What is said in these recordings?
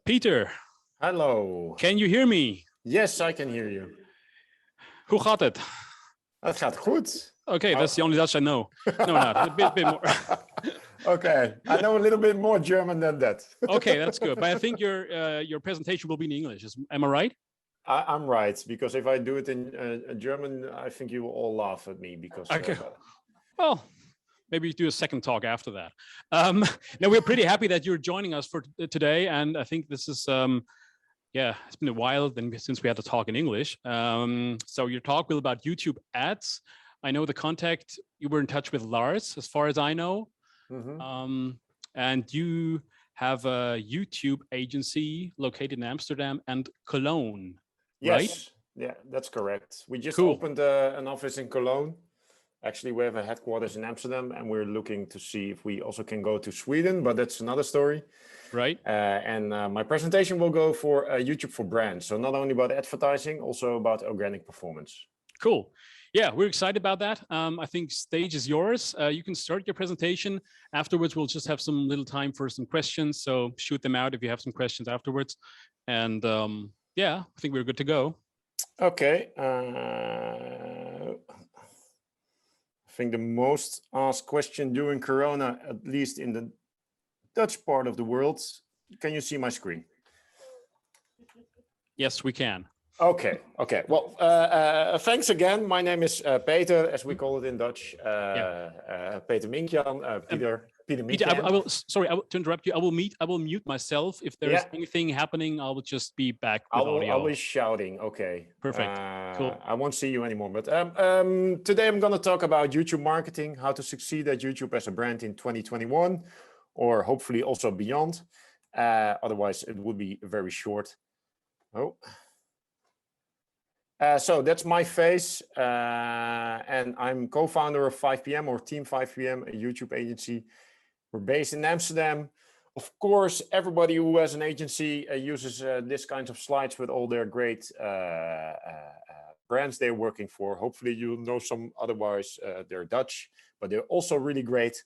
Peter, Hallo. can you hear me? Yes, I can hear you. Hoe gaat het? Het gaat goed. Okay, that's the only Dutch I know. No, not a bit more. Okay, I know a little bit more German than that. Okay, that's good. But I think your presentation will be in English. Am I right? I'm right, because if I do it in German, I think you will all laugh at me because. Okay. Well, maybe do a second talk after that. Now we're pretty happy that you're joining us for today, and I think this is yeah, it's been a while since we had to talk in English. So your talk will about YouTube ads. I know the contact, you were in touch with Lars, as far as I know. Mm-hmm. And you have a YouTube agency located in Amsterdam and Cologne, right? Yes, yeah, that's correct. We just opened an office in Cologne. Actually, we have a headquarters in Amsterdam, and we're looking to see if we also can go to Sweden, but that's another story. Right. And my presentation will go for YouTube for brands. So not only about advertising, also about organic performance. Cool. Yeah, we're excited about that. I think stage is yours. You can start your presentation. Afterwards, we'll just have some little time for some questions. So shoot them out if you have some questions afterwards. And yeah, I think we're good to go. Okay. I think the most asked question during Corona, at least in the Dutch part of the world. Can you see my screen? Yes, we can. Okay. Okay. Well, thanks again. My name is Peter, as we call it in Dutch. Peter Minkjan. Peter Minkjan. I will. Sorry, to interrupt you. I will mute myself. If there's anything happening, I will just be back with audio. I'll be shouting. Okay. Perfect. Cool. I won't see you anymore. But today I'm going to talk about YouTube marketing, how to succeed at YouTube as a brand in 2021, or hopefully also beyond. Otherwise, it would be very short. Oh. So that's my face, and I'm co-founder of 5pm or Team5pm, a YouTube agency. We're based in Amsterdam. Of course, everybody who has an agency uses this kind of slides with all their great brands they're working for. Hopefully you know some, otherwise they're Dutch, but they're also really great.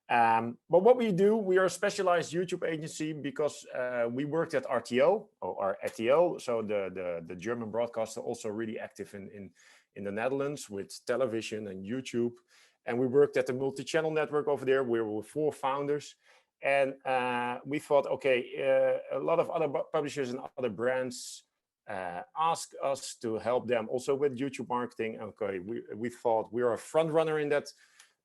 But what we do, we are a specialized YouTube agency because we worked at RTL or RTL, so the German broadcaster, also really active in the Netherlands with television and YouTube. And we worked at the multi-channel network over there. We were 4 founders, and we thought, okay, a lot of other publishers and other brands ask us to help them also with YouTube marketing. Okay, we thought we are a front runner in that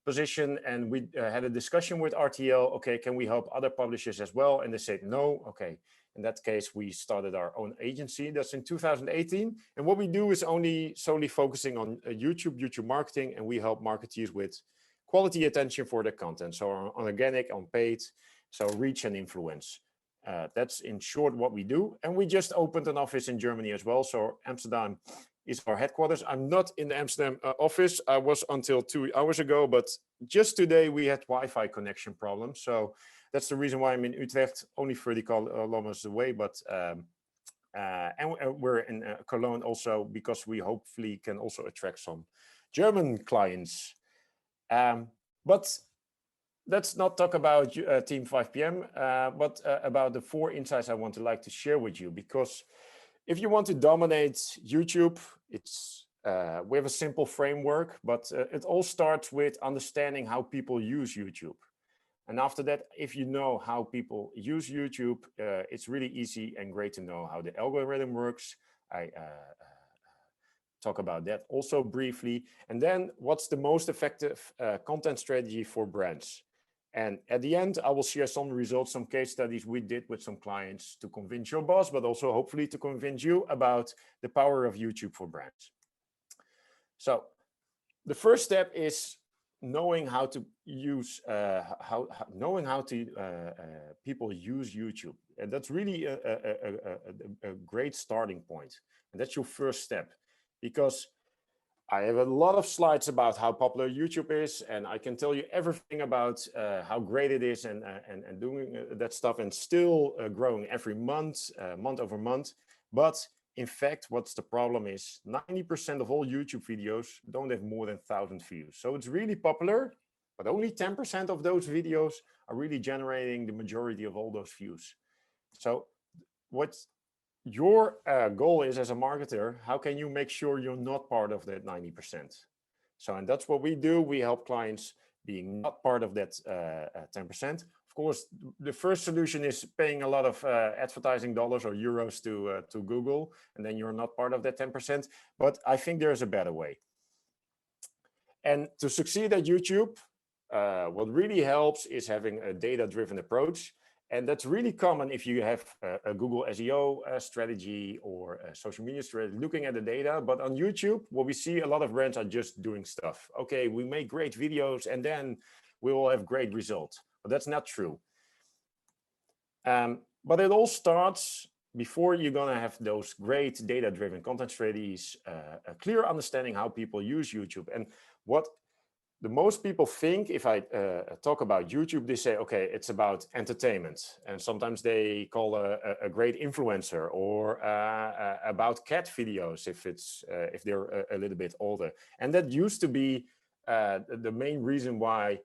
position, and we had a discussion with RTL. Okay, can we help other publishers as well? And they said no. Okay, in that case, we started our own agency. That's in 2018. And what we do is only solely focusing on YouTube marketing, and we help marketeers with quality attention for their content. So on organic, on paid, so reach and influence. That's in short what we do. And we just opened an office in Germany as well. So Amsterdam is our headquarters. I'm not in the Amsterdam office. I was until 2 hours ago, but just today we had Wi-Fi connection problems. So that's the reason why I'm in Utrecht, only 30 kilometers away. But and we're in Cologne also because we hopefully can also attract some German clients. But let's not talk about Team5pm, but about the 4 insights I want to like to share with you, because if you want to dominate YouTube, it's we have a simple framework, but it all starts with understanding how people use YouTube. And after that, if you know how people use YouTube, it's really easy and great to know how the algorithm works. I talk about that also briefly. And then what's the most effective content strategy for brands? And at the end, I will share some results, some case studies we did with some clients to convince your boss, but also hopefully to convince you about the power of YouTube for brands. So the first step is knowing how to use, knowing how to people use YouTube. And that's really a great starting point. And that's your first step, because I have a lot of slides about how popular YouTube is, and I can tell you everything about how great it is and doing that stuff, and still growing every month, month over month. But in fact, what's the problem is 90% of all YouTube videos don't have more than 1,000 views. So it's really popular, but only 10% of those videos are really generating the majority of all those views. So what your goal is as a marketer, how can you make sure you're not part of that 90%? So, and that's what we do. We help clients being not part of that 10%. Of course, the first solution is paying a lot of advertising dollars or euros to Google, and then you're not part of that 10%. But I think there's a better way. And to succeed at YouTube, what really helps is having a data-driven approach. And that's really common if you have a Google SEO strategy or a social media strategy, looking at the data. But on YouTube, what we see, a lot of brands are just doing stuff. Okay, we make great videos and then we will have great results. But that's not true. But it all starts before you're going to have those great data-driven content strategies, a clear understanding how people use YouTube. And what the most people think, if I talk about YouTube, they say, okay, it's about entertainment. And sometimes they call a great influencer, or about cat videos if they're a little bit older. And that used to be the main reason why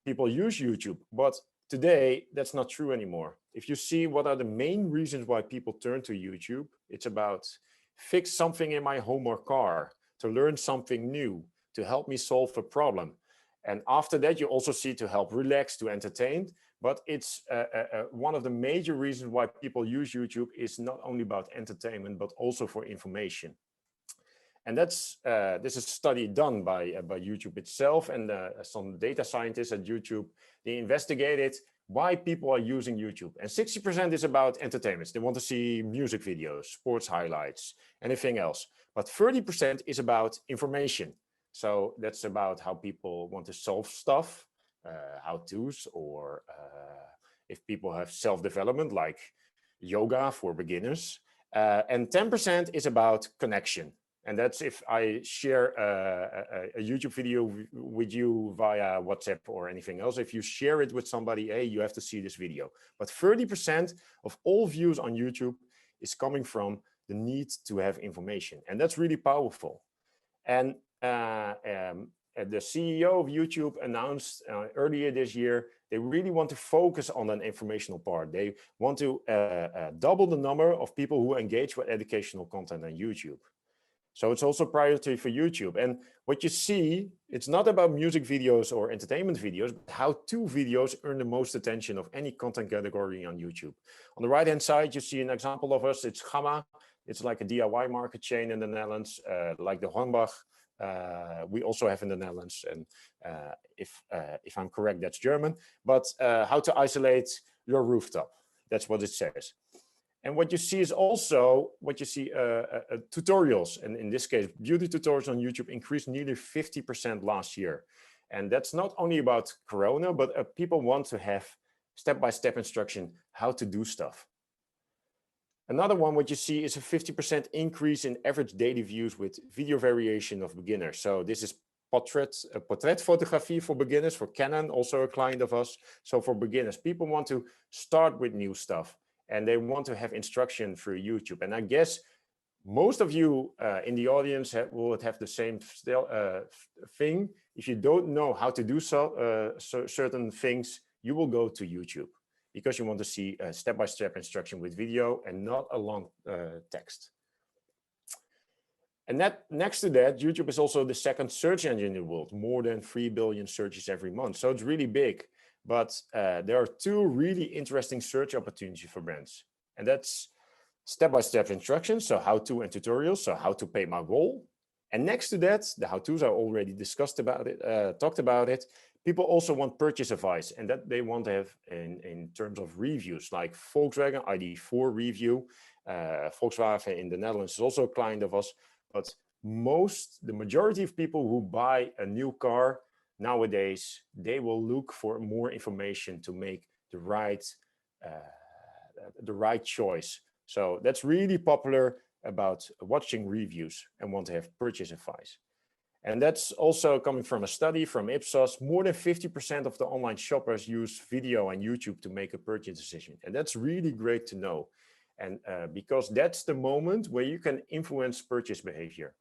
people use YouTube. But today, that's not true anymore. If you see what are the main reasons why people turn to YouTube, it's about fix something in my home or car, to learn something new, to help me solve a problem. And after that, you also see to help relax, to entertain. But it's one of the major reasons why people use YouTube is not only about entertainment, but also for information. And that's this is a study done by YouTube itself, and some data scientists at YouTube. They investigated why people are using YouTube. And 60% is about entertainment. They want to see music videos, sports highlights, anything else. But 30% is about information. So that's about how people want to solve stuff, how-tos, or if people have self-development, like yoga for beginners. And 10% is about connection. And that's if I share a YouTube video with you via WhatsApp or anything else. If you share it with somebody, hey, you have to see this video. But 30% of all views on YouTube is coming from the need to have information. And that's really powerful. And the CEO of YouTube announced earlier this year, they really want to focus on an informational part. They want to double the number of people who engage with educational content on YouTube. So it's also a priority for YouTube. And what you see, it's not about music videos or entertainment videos, but how-to videos earn the most attention of any content category on YouTube. On the right-hand side, you see an example of us. It's Gamma. It's like a DIY market chain in the Netherlands, like the Hornbach. We also have in the Netherlands, and if I'm correct, that's German. But how to isolate your rooftop. That's what it says. And what you see is also what you see tutorials, and in this case, beauty tutorials on YouTube increased nearly 50% last year. And that's not only about Corona, but people want to have step-by-step instruction how to do stuff. Another one, what you see is a 50% increase in average daily views with video variation of beginners. So this is portrait photography for beginners, for Canon, also a client of us. So for beginners, people want to start with new stuff, and they want to have instruction through YouTube. And I guess most of you in the audience will have the same thing. If you don't know how to do certain things, you will go to YouTube, because you want to see a step-by-step instruction with video and not a long text. And that next to that, YouTube is also the second search engine in the world, more than 3 billion searches every month. So it's really big. But there are two really interesting search opportunities for brands. And that's step-by-step instructions, so how-to and tutorials, so how to pay my role. And next to that, the how-tos, I already discussed about it, talked about it. People also want purchase advice, and that they want to have in terms of reviews, like Volkswagen ID4 review. Volkswagen in the Netherlands is also a client of us. But the majority of people who buy a new car nowadays, they will look for more information to make the right choice. So that's really popular about watching reviews and want to have purchase advice. And that's also coming from a study from Ipsos. More than 50% of the online shoppers use video and YouTube to make a purchase decision. And that's really great to know. And because that's the moment where you can influence purchase behavior.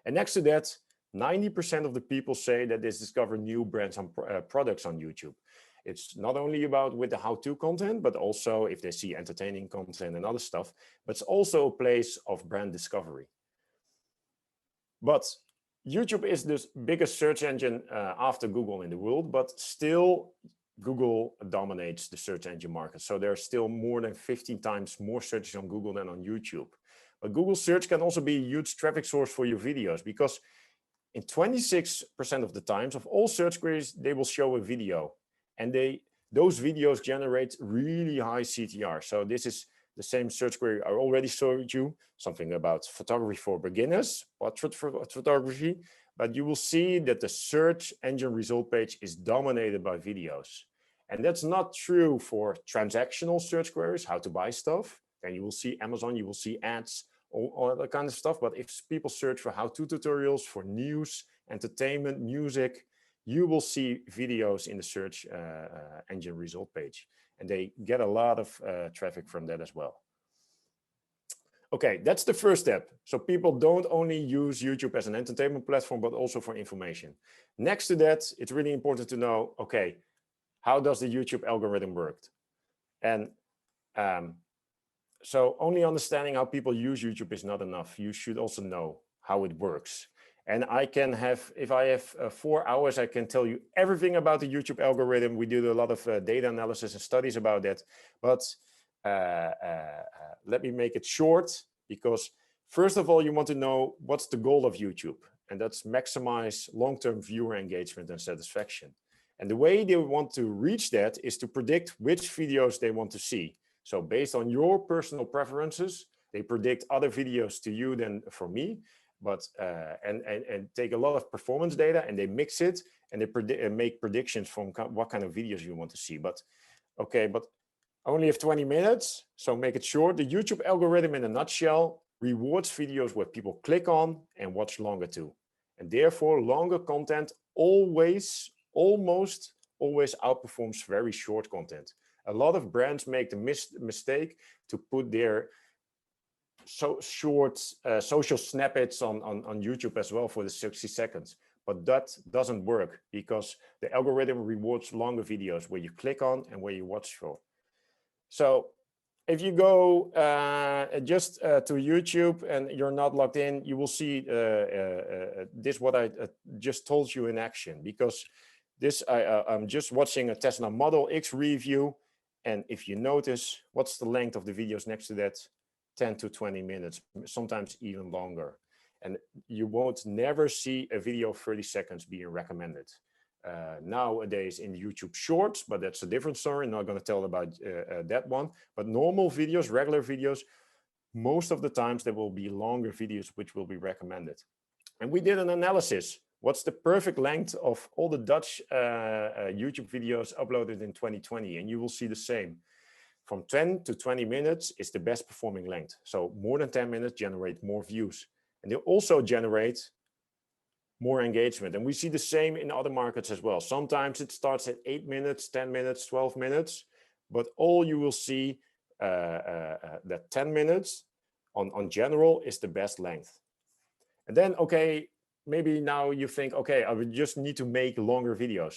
And next to that, 90% of the people say that they discover new brands and products on YouTube. It's not only about with the how-to content, but also if they see entertaining content and other stuff, but it's also a place of brand discovery. But YouTube is the biggest search engine after Google in the world, but still Google dominates the search engine market. So there's still more than 15 times more searches on Google than on YouTube. But Google search can also be a huge traffic source for your videos, because in 26% of the times of all search queries, they will show a video, and those videos generate really high CTR. So this is the same search query I already showed you, something about photography for beginners, portrait photography, but you will see that the search engine result page is dominated by videos. And that's not true for transactional search queries, how to buy stuff. Then you will see Amazon, you will see ads, all that kind of stuff. But if people search for how-to tutorials, for news, entertainment, music, you will see videos in the search engine result page. And they get a lot of traffic from that as well. Okay, that's the first step. So people don't only use YouTube as an entertainment platform, but also for information. Next to that, it's really important to know, okay, how does the YouTube algorithm work? And so only understanding how people use YouTube is not enough. You should also know how it works. And I can have, if I have 4 hours, I can tell you everything about the YouTube algorithm. We did a lot of data analysis and studies about that. But let me make it short, because first of all, you want to know what's the goal of YouTube. And that's maximize long-term viewer engagement and satisfaction. And the way they want to reach that is to predict which videos they want to see. So based on your personal preferences, they predict other videos to you than for me, but and take a lot of performance data and they mix it and they make predictions from what kind of videos you want to see. But okay, but I only have 20 minutes, so make it short. The YouTube algorithm in a nutshell rewards videos where people click on and watch longer too. And therefore longer content almost always outperforms very short content. A lot of brands make the mistake to put their short social snippets on YouTube as well for the 60 seconds. But that doesn't work, because the algorithm rewards longer videos where you click on and where you watch for. So if you go just to YouTube and you're not logged in, you will see this, what I just told you in action, because this I'm just watching a Tesla Model X review. And if you notice, what's the length of the videos next to that? 10 to 20 minutes, sometimes even longer. And you won't never see a video of 30 seconds being recommended. Nowadays in YouTube Shorts, but that's a different story. I'm not going to tell about that one. But normal videos, regular videos, most of the times there will be longer videos which will be recommended. And we did an analysis. What's the perfect length of all the Dutch YouTube videos uploaded in 2020? And you will see the same. From 10 to 20 minutes is the best performing length. So more than 10 minutes generate more views. And they also generate more engagement. And we see the same in other markets as well. Sometimes it starts at 8 minutes, 10 minutes, 12 minutes. But all you will see that 10 minutes on general is the best length. And then, okay, maybe now you think, okay, I would just need to make longer videos.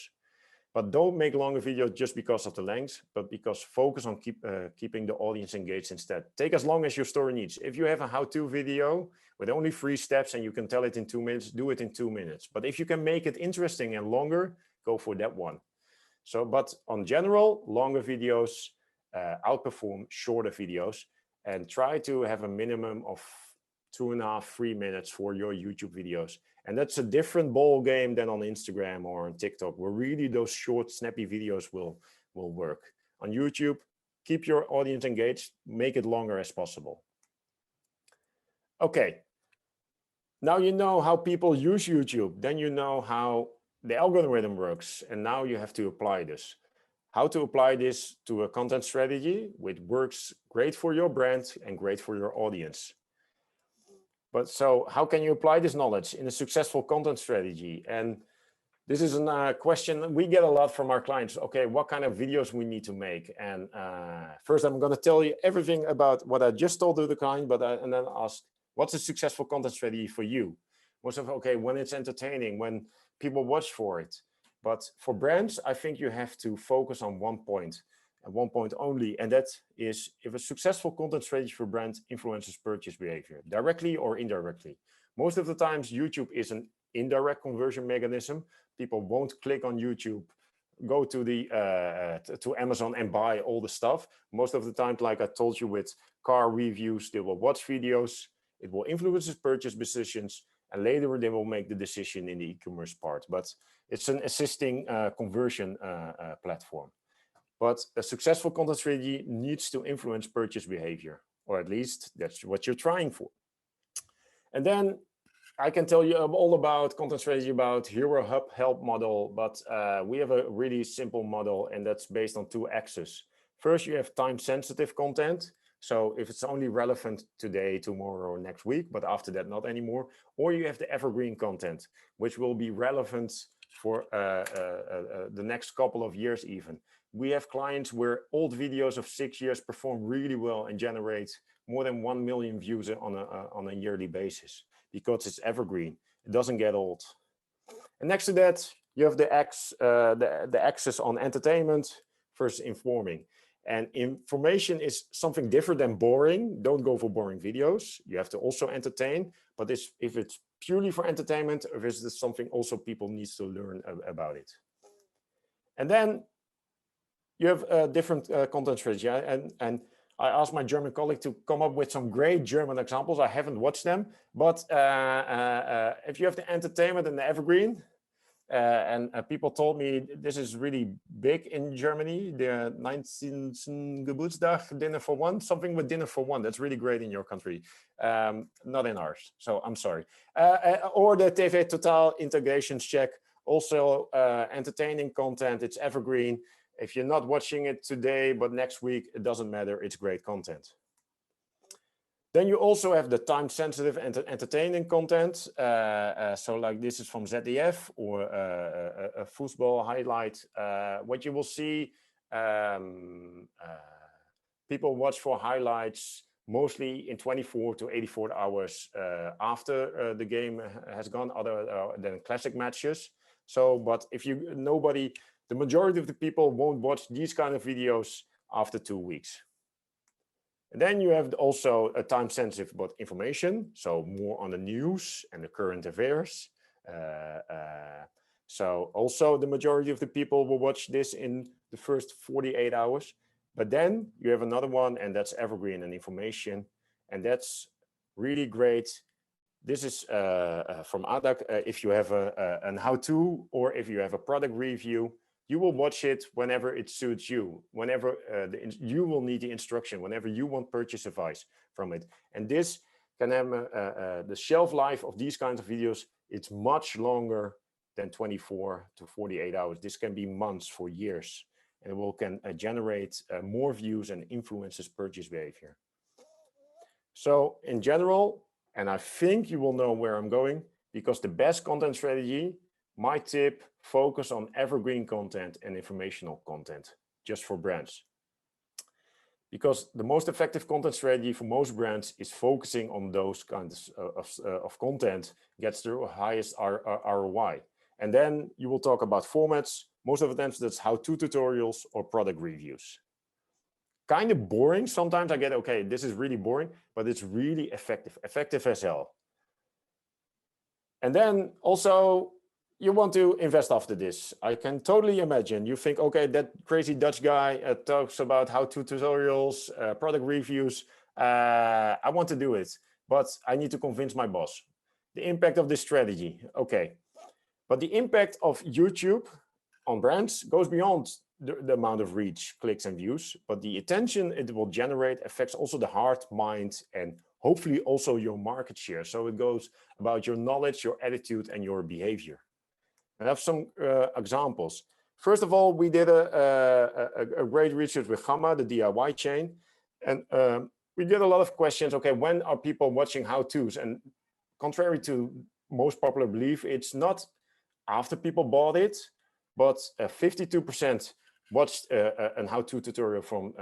But don't make longer videos just because of the length, but because focus on keeping the audience engaged instead. Take as long as your story needs. If you have a how-to video with only 3 steps and you can tell it in 2 minutes, do it in 2 minutes. But if you can make it interesting and longer, go for that one. So, but on general, longer videos outperform shorter videos, and try to have a minimum of 2.5 to 3 minutes for your YouTube videos. And that's a different ball game than on Instagram or on TikTok, where really those short, snappy videos will work. On YouTube, keep your audience engaged, make it longer as possible. Okay, now you know how people use YouTube, then you know how the algorithm works, and now you have to apply this. How to apply this to a content strategy which works great for your brand and great for your audience. But so how can you apply this knowledge in a successful content strategy? And this is a question we get a lot from our clients. Okay, what kind of videos we need to make? And first, I'm going to tell you everything about what I just told to the client, and then ask, what's a successful content strategy for you? Most of, okay, when it's entertaining, when people watch for it. But for brands, I think you have to focus on one point, and one point only, and that is if a successful content strategy for brand influences purchase behavior, directly or indirectly. Most of the times, YouTube is an indirect conversion mechanism. People won't click on YouTube, go to the to Amazon and buy all the stuff. Most of the time, like I told you with car reviews, they will watch videos, it will influence his purchase decisions, and later they will make the decision in the e-commerce part. But it's an assisting conversion platform. But a successful content strategy needs to influence purchase behavior, or at least that's what you're trying for. And then I can tell you all about content strategy, about Hero Hub help model, but we have a really simple model, and that's based on two axes. First, you have time-sensitive content. So if it's only relevant today, tomorrow, or next week, but after that, not anymore. Or you have the evergreen content, which will be relevant for the next couple of years even. We have clients where old videos of 6 years perform really well and generate more than 1 million views on a yearly basis, because it's evergreen. It doesn't get old. And next to that, you have the axis on entertainment versus informing. And information is something different than boring. Don't go for boring videos. You have to also entertain. But if it's purely for entertainment, or is this something also people need to learn about it? And then you have different content strategy. And I asked my German colleague to come up with some great German examples. I haven't watched them. But if you have the entertainment and the evergreen, and people told me this is really big in Germany, the 19th Geburtstag, dinner for one, something with dinner for one. That's really great in your country, not in ours. So I'm sorry. Or the TV Total integrations check, also entertaining content, it's evergreen. If you're not watching it today, but next week, it doesn't matter, it's great content. Then you also have the time-sensitive entertaining content. So like this is from ZDF or a football highlight. What you will see, people watch for highlights mostly in 24 to 84 hours after the game has gone, other than classic matches. So, but if the majority of the people won't watch these kind of videos after 2 weeks. And then you have also a time-sensitive but information, so more on the news and the current affairs. So also the majority of the people will watch this in the first 48 hours. But then you have another one, and that's evergreen and information. And that's really great. This is from Adak. If you have an how-to, or if you have a product review, you will watch it whenever it suits you, whenever you will need the instruction, whenever you want purchase advice from it. And this can have the shelf life of these kinds of videos. It's much longer than 24 to 48 hours. This can be months, for years, and it can generate more views and influences purchase behavior. So in general, and I think you will know where I'm going, because the best content strategy, my tip, focus on evergreen content and informational content, just for brands. Because the most effective content strategy for most brands is focusing on those kinds of content, gets the highest ROI. And then you will talk about formats. Most of the times that's how-to tutorials or product reviews. Kind of boring. Sometimes I get, okay, this is really boring, but it's really effective as hell. And then also, you want to invest after this. I can totally imagine. You think, okay, that crazy Dutch guy talks about how-to tutorials, product reviews. I want to do it, but I need to convince my boss. The impact of this strategy, okay. But the impact of YouTube on brands goes beyond the amount of reach, clicks, and views, but the attention it will generate affects also the heart, mind, and hopefully also your market share. So it goes about your knowledge, your attitude, and your behavior. I have some examples. First of all, we did a great research with Gamma, the DIY chain, and we did a lot of questions. Okay, when are people watching how-tos? And contrary to most popular belief, it's not after people bought it, but 52% watched an how-to tutorial from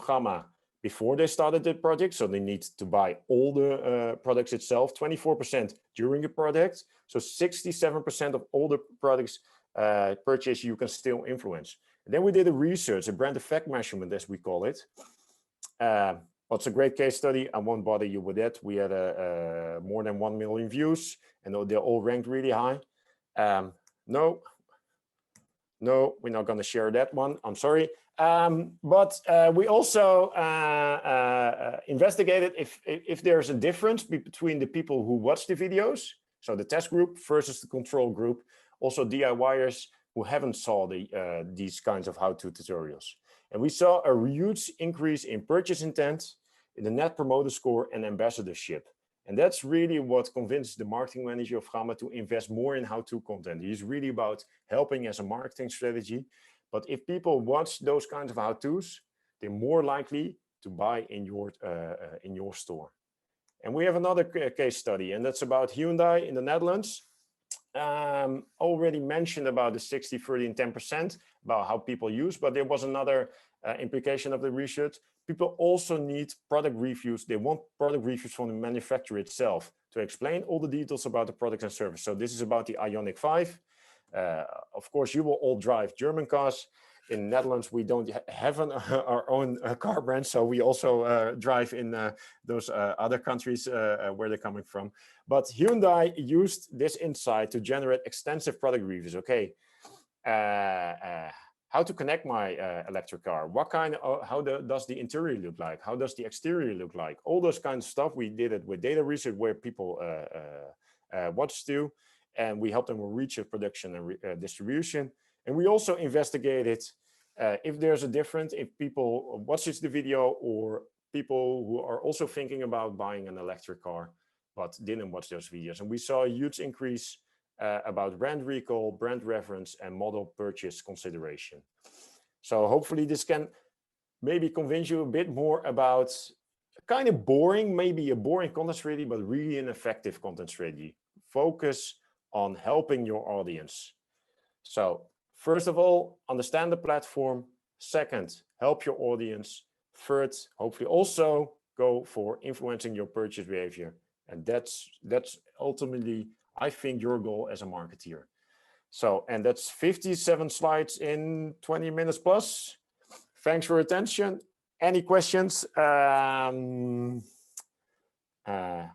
Gamma before they started the project, so they need to buy all the products itself, 24% during the project, so 67% of all the products purchase, you can still influence. And then we did a research, a brand effect measurement, as we call it. It's a great case study. I won't bother you with it. We had more than 1 million views, and they're all ranked really high. No, we're not going to share that one. I'm sorry. But we also investigated if there's a difference between the people who watch the videos, so the test group versus the control group, also DIYers who haven't saw these kinds of how-to tutorials. And we saw a huge increase in purchase intent, in the net promoter score, and ambassadorship. And that's really what convinced the marketing manager of Gamma to invest more in how-to content. He's really about helping as a marketing strategy. But if people watch those kinds of how-tos, they're more likely to buy in your store. And we have another case study, and that's about Hyundai in the Netherlands. Already mentioned about the 60, 30, and 10% about how people use, but there was another implication of the research. People also need product reviews. They want product reviews from the manufacturer itself to explain all the details about the product and service. So this is about the Ioniq 5. Of course, you will all drive German cars. In Netherlands, we don't have our own car brand, so we also drive in those other countries where they're coming from. But Hyundai used this insight to generate extensive product reviews. Okay, how to connect my electric car? What kind of, how does the interior look like? How does the exterior look like? All those kinds of stuff. We did it with data research where people watch to, and we helped them with research, production, and distribution. And we also investigated if there's a difference, if people watches the video or people who are also thinking about buying an electric car, but didn't watch those videos. And we saw a huge increase about brand recall, brand reference, and model purchase consideration. So hopefully this can maybe convince you a bit more about kind of boring, maybe a boring content strategy, but really an effective content strategy. Focus on helping your audience. So first of all, understand the platform. Second, help your audience. Third, hopefully also go for influencing your purchase behavior. And that's ultimately, I think, your goal as a marketeer. So, and that's 57 slides in 20 minutes plus. Thanks for your attention. Any questions?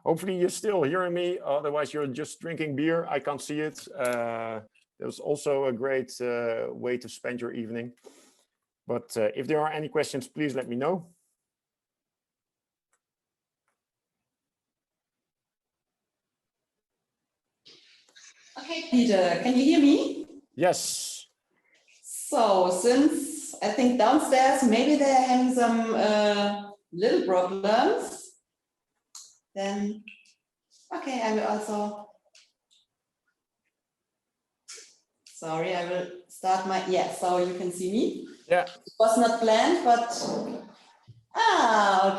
Hopefully you're still hearing me. Otherwise, you're just drinking beer. I can't see it. There's also a great way to spend your evening. But if there are any questions, please let me know. Okay, Peter, can you hear me? Yes. So since I think downstairs, maybe they're having some little problems, then, okay, I will also, sorry, I will start my, yeah, so you can see me. Yeah. It was not planned, but,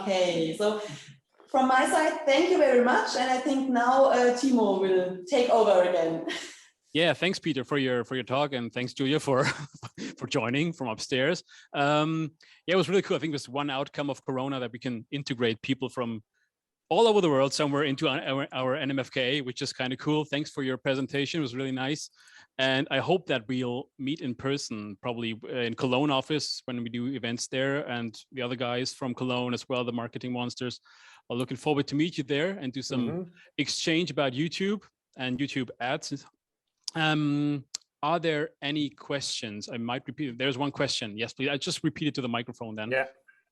okay. So from my side, thank you very much. And I think now Timo will take over again. Yeah, thanks, Peter, for your talk, and thanks, Julia, for for joining from upstairs. Yeah, it was really cool. I think there's one outcome of Corona that we can integrate people from all over the world somewhere into our nmfka, which is kind of cool. Thanks for your presentation. It was really nice. And I hope that we'll meet in person, probably in Cologne office when we do events there, and the other guys from Cologne as well, the marketing monsters, are looking forward to meet you there and do some exchange about YouTube and YouTube ads. Are there any questions? I might repeat it. There's one question. Yes, please. I just repeat it to the microphone then. Yeah.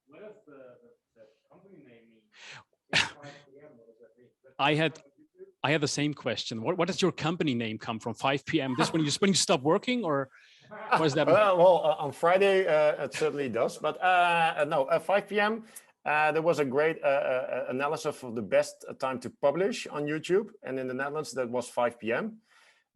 What does the company name mean? I had the same question. What does your company name come from? 5 p.m. This when you stop working, or what does that mean? Well, on Friday it certainly does, but no, at 5 p.m. There was a great analysis of the best time to publish on YouTube, and in the Netherlands that was 5 p.m.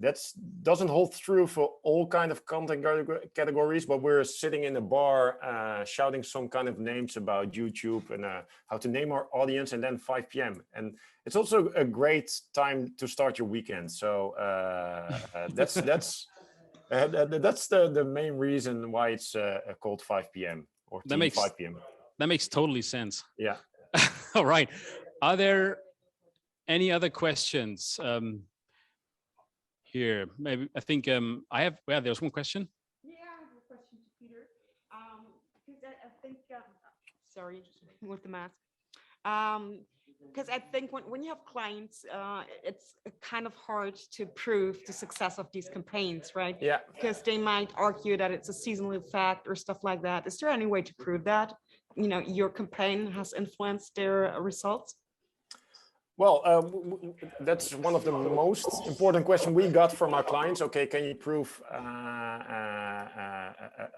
That doesn't hold true for all kind of content categories, but we're sitting in a bar shouting some kind of names about YouTube and how to name our audience, and then 5 p.m. And it's also a great time to start your weekend. So that's the main reason why it's called 5 p.m. or Team 5 p.m. That makes totally sense. Yeah. All right. Are there any other questions? here. Maybe I think I have. Yeah, there's one question. Yeah, I have a question to Peter. Because I think, sorry, with the mask. Because I think when you have clients, it's kind of hard to prove the success of these campaigns, right? Yeah. Because they might argue that it's a seasonal effect or stuff like that. Is there any way to prove that, you know, your campaign has influenced their results? Well, that's one of the most important questions we got from our clients. Okay, can you prove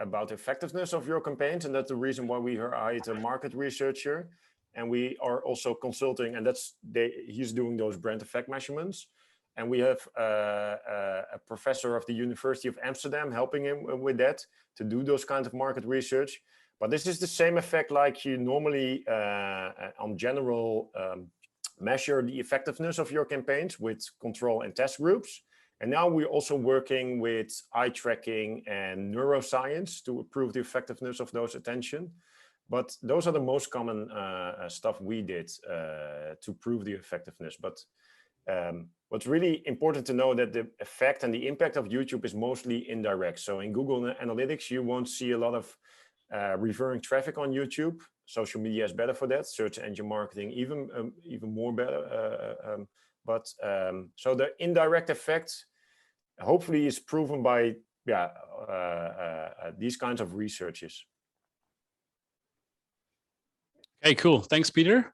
about the effectiveness of your campaigns? And that's the reason why we hired a market researcher. And we are also consulting, and he's doing those brand effect measurements. And we have a professor of the University of Amsterdam helping him with that, to do those kinds of market research. But this is the same effect like you normally on general measure the effectiveness of your campaigns with control and test groups. And now we're also working with eye tracking and neuroscience to improve the effectiveness of those attention. But those are the most common stuff we did to prove the effectiveness. But what's really important to know that the effect and the impact of YouTube is mostly indirect. So in Google Analytics, you won't see a lot of referring traffic on YouTube. Social media is better for that. Search engine marketing even more better. So the indirect effect hopefully is proven by these kinds of researches. Okay, cool. Thanks, Peter.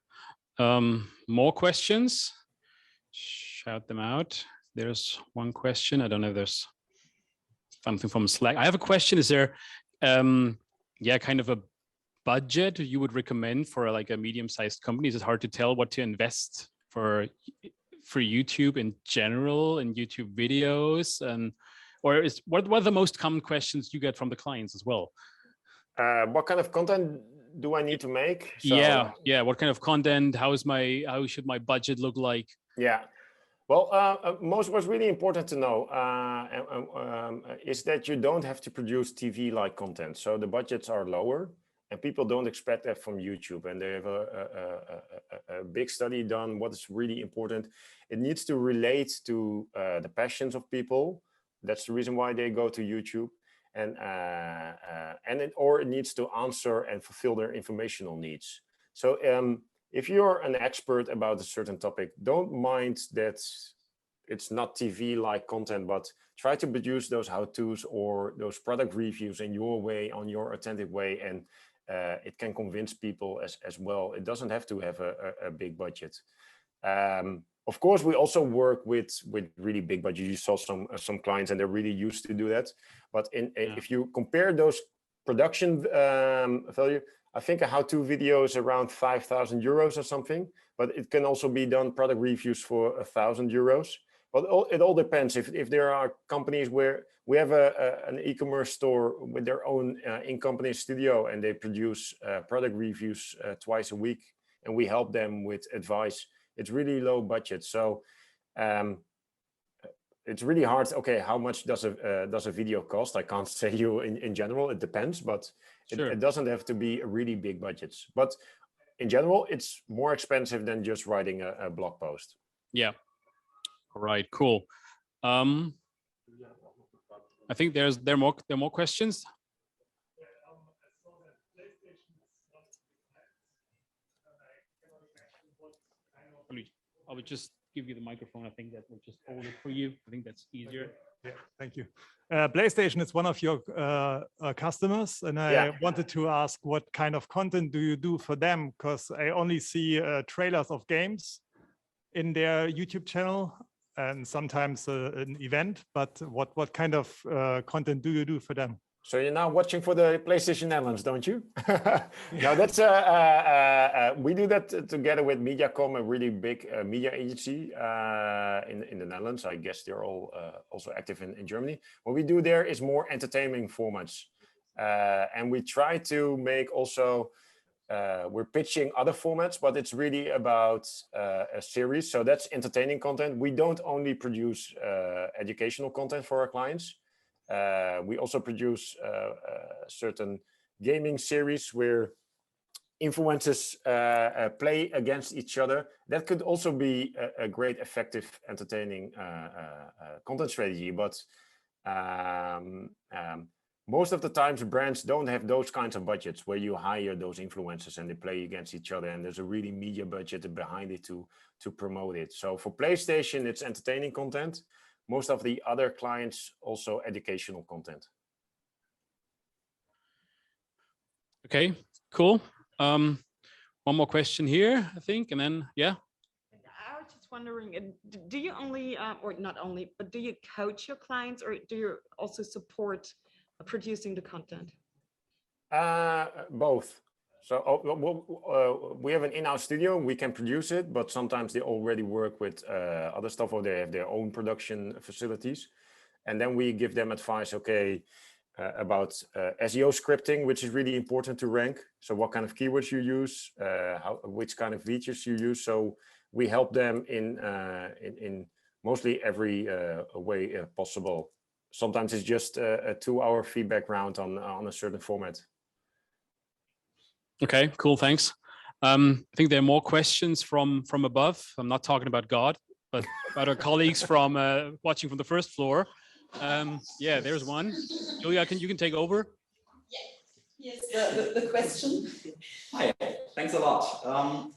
More questions? Shout them out. There's one question. I don't know if there's something from Slack. I have a question. Is there, kind of a budget you would recommend for like a medium-sized company? Is it hard to tell what to invest for YouTube in general, in YouTube videos, and what are the most common questions you get from the clients as well? What kind of content do I need to make? So, yeah. What kind of content? How should my budget look like? Yeah. Well, what's really important to know is that you don't have to produce TV-like content. So the budgets are lower, and people don't expect that from YouTube. And they have a big study done. What is really important? It needs to relate to the passions of people. That's the reason why they go to YouTube. And it needs to answer and fulfill their informational needs. So if you're an expert about a certain topic, don't mind that it's not TV-like content, but try to produce those how-tos or those product reviews in your way, on your authentic way, and it can convince people as well. It doesn't have to have a big budget. Of course, we also work with really big budgets. You saw some clients, and they're really used to do that. But if you compare those production value, I think a how-to video is around 5,000 euros or something. But it can also be done product reviews for 1,000 euros. But it all depends. If there are companies where we have an e-commerce store with their own in-company studio, and they produce product reviews twice a week, and we help them with advice, it's really low budget. So it's really hard. Okay, how much does a video cost? I can't say you in general. It depends, but sure. It doesn't have to be a really big budgets. But in general, it's more expensive than just writing a blog post. Yeah. All right. Cool. I think there are more questions. I would just give you the microphone. I think that will just hold it for you. I think that's easier. Yeah, thank you. PlayStation is one of your customers, and I wanted to ask, what kind of content do you do for them? Because I only see trailers of games in their YouTube channel, and sometimes an event. But what kind of content do you do for them? So you're now watching for the PlayStation Netherlands, don't you? No, that's we do that together with Mediacom, a really big media agency in the Netherlands. I guess they're all also active in Germany. What we do there is more entertainment formats, and we try to make also. We're pitching other formats, but it's really about a series. So that's entertaining content. We don't only produce educational content for our clients. We also produce certain gaming series where influencers play against each other. That could also be a great, effective, entertaining content strategy. But most of the times, brands don't have those kinds of budgets where you hire those influencers and they play against each other, and there's a really media budget behind it to promote it. So for PlayStation, it's entertaining content. Most of the other clients also educational content. Okay, cool. One more question here, I think, and then yeah. I was just wondering, do you only, or not only, but do you coach your clients, or do you also support producing the content? Both. So we have an in-house studio, we can produce it, but sometimes they already work with other stuff, or they have their own production facilities. And then we give them advice, okay, about SEO scripting, which is really important to rank. So what kind of keywords you use, which kind of features you use. So we help them in mostly every way possible. Sometimes it's just a 2-hour feedback round on a certain format. Okay, cool, thanks. I think there are more questions from above. I'm not talking about God, but about our colleagues from watching from the first floor. Yeah, there's one. Julia, you can take over. Yes, the question. Hi, thanks a lot.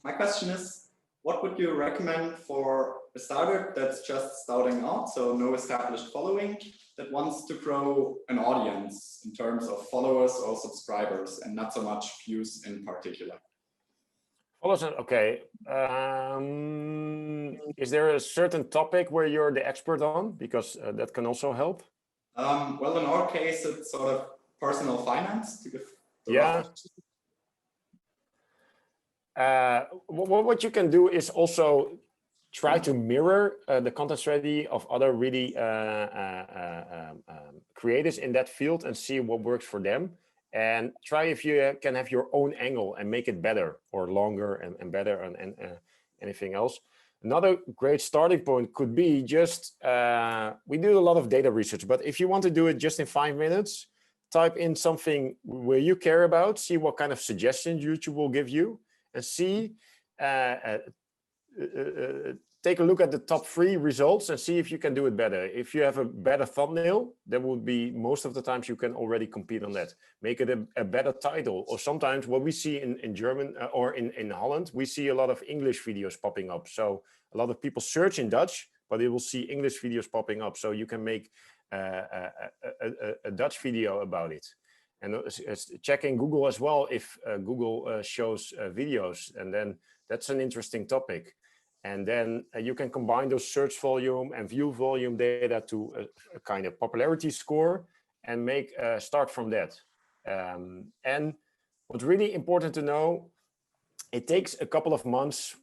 My question is, what would you recommend for a startup that's just starting out, so no established following, that wants to grow an audience in terms of followers or subscribers, and not so much views in particular? Okay. Is there a certain topic where you're the expert on? Because that can also help. Well, in our case, it's sort of personal finance. To give the Yeah. What you can do is also try to mirror the content strategy of other really creators in that field and see what works for them. And try if you can have your own angle and make it better or longer and better and anything else. Another great starting point could be just, we do a lot of data research, but if you want to do it just in 5 minutes, type in something where you care about, see what kind of suggestions YouTube will give you, and see, take a look at the top 3 results and see if you can do it better. If you have a better thumbnail, that would be most of the times you can already compete on that. Make it a better title. Or sometimes what we see in German or in Holland, we see a lot of English videos popping up. So a lot of people search in Dutch, but they will see English videos popping up. So you can make a Dutch video about it. And check in Google as well if Google shows videos, and then that's an interesting topic. And then you can combine those search volume and view volume data to a kind of popularity score and make start from that. And what's really important to know, it takes a couple of months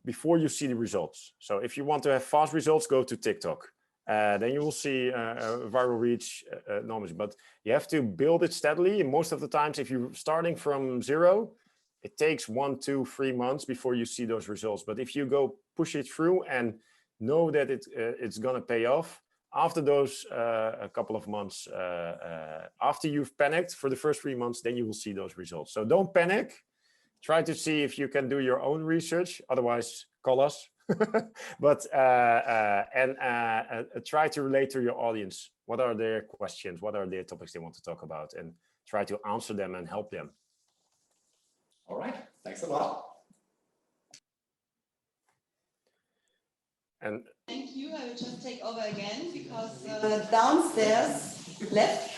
before you see the results. So if you want to have fast results, go to TikTok. Then you will see viral reach enormous, but you have to build it steadily. And most of the times, if you're starting from 0, it takes 1, 2, 3 months before you see those results. But if you go push it through and know that it's going to pay off, after those a couple of months, after you've panicked for the first 3 months, then you will see those results. So don't panic. Try to see if you can do your own research. Otherwise, call us. But try to relate to your audience. What are their questions? What are their topics they want to talk about? And try to answer them and help them. All right, thanks a lot. And thank you. I will just take over again because downstairs left.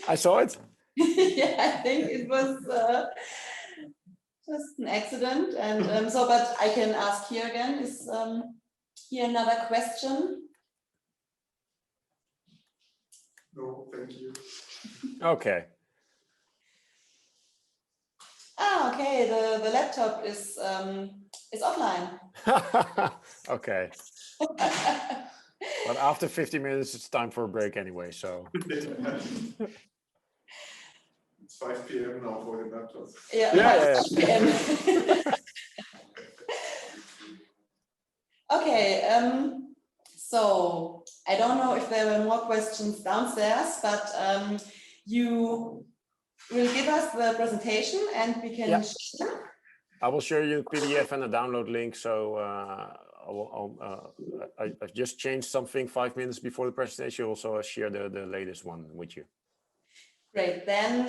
I saw it. Yeah, I think it was just an accident. And but I can ask here again. Is here another question? No, thank you. Okay. Ah, okay. The laptop is offline. Okay. But after 50 minutes, it's time for a break anyway. So It's 5 p.m. now for the laptop. Yeah. 5 p.m. Okay. So I don't know if there were more questions downstairs, but you will give us the presentation and we can Yeah. share. I will share you the PDF and the download link. So I've just changed something 5 minutes before the presentation. Also, I'll share the latest one with you. Great. Then,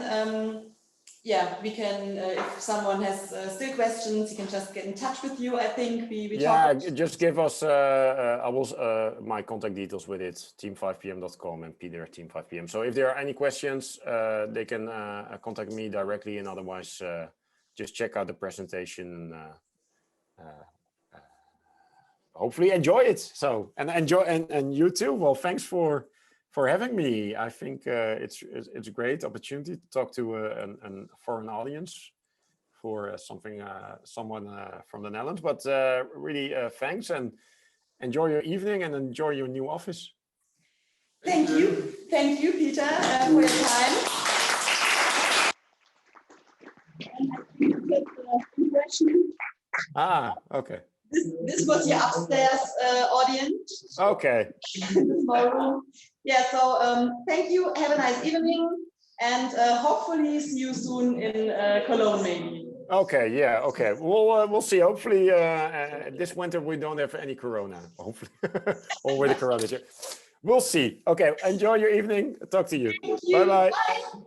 yeah, we can, if someone has still questions, he can just get in touch with you. I think we talked. Just give us I will my contact details with it, team5pm.com and Peter Team5pm. So if there are any questions, they can contact me directly, and otherwise just check out the presentation. Hopefully enjoy it. So and you too. Well, thanks for having me. I think it's a great opportunity to talk to a foreign audience for someone from the Netherlands. But really, thanks, and enjoy your evening and enjoy your new office. Thank you, Peter, for your time. Okay. This was your upstairs audience. Okay. The small room. Yeah. So thank you. Have a nice evening, and hopefully see you soon in Cologne, maybe. Okay. Yeah. Okay. We'll see. Hopefully, this winter we don't have any corona. Hopefully, or with the corona. We'll see. Okay. Enjoy your evening. Talk to you. Thank you. Bye-bye. Bye.